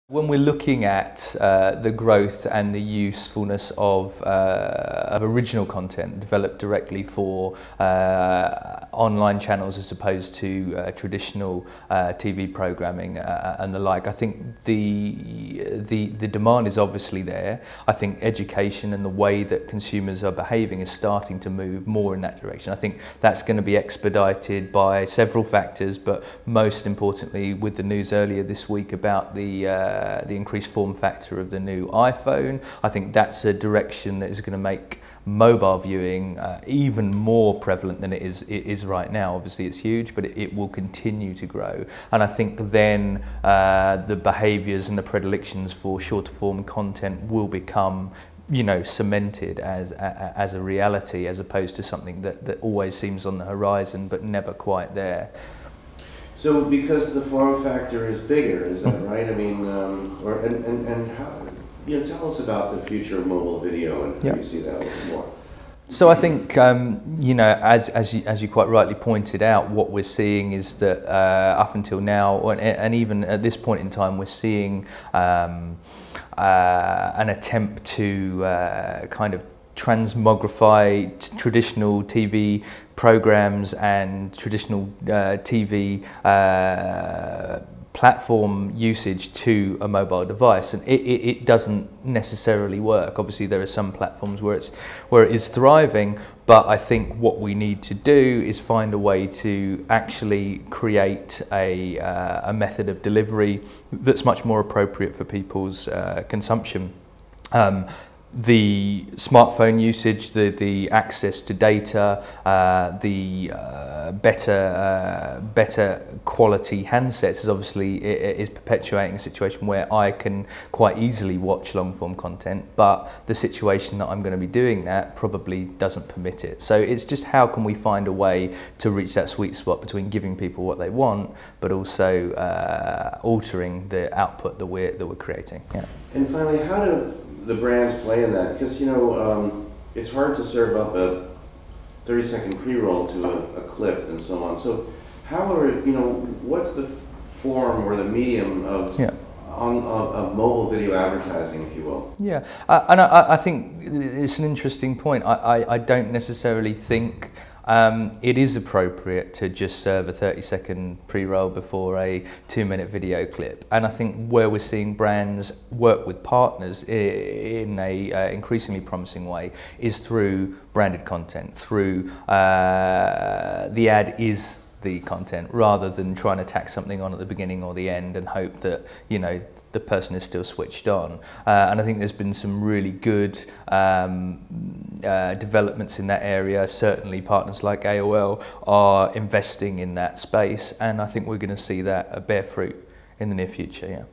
When we're looking at the growth and the usefulness of original content developed directly for online channels as opposed to traditional TV programming and the like, I think the demand is obviously there. I think education and the way that consumers are behaving is starting to move more in that direction. I think that's going to be expedited by several factors, but most importantly with the news earlier this week about the increased form factor of the new iPhone. I think that's a direction that is going to make mobile viewing even more prevalent than it is right now. Obviously it's huge, but it will continue to grow. And I think then the behaviours and the predilections for shorter form content will become, you know, cemented as a reality, as opposed to something that always seems on the horizon but never quite there. So because the form factor is bigger, is that right? I mean, and how, you know, tell us about the future of mobile video and how you see that a little more. So I think, you know, as you quite rightly pointed out, what we're seeing is that up until now, and even at this point in time, we're seeing an attempt to kind of transmogrify traditional TV programs and traditional TV platform usage to a mobile device, and it doesn't necessarily work. Obviously there are some platforms where it is thriving, but I think what we need to do is find a way to actually create a method of delivery that's much more appropriate for people's consumption. The smartphone usage, the access to data, the better quality handsets is obviously is perpetuating a situation where I can quite easily watch long form content, but the situation that I'm going to be doing that probably doesn't permit it. So it's just how can we find a way to reach that sweet spot between giving people what they want, but also altering the output that we're creating. Yeah. And finally, how do the brands play in that? Because, you know, it's hard to serve up a 30-second pre-roll to a clip and so on. So how are, you know, what's the form or the medium of of mobile video advertising, if you will? Yeah, and I think it's an interesting point. I don't necessarily think it is appropriate to just serve a 30-second pre-roll before a 2-minute video clip. And I think where we're seeing brands work with partners in a increasingly promising way is through branded content, through the ad is the content, rather than trying to tack something on at the beginning or the end and hope that, you know, the person is still switched on. And I think there's been some really good developments in that area. Certainly partners like AOL are investing in that space, and I think we're going to see that bear fruit in the near future. Yeah.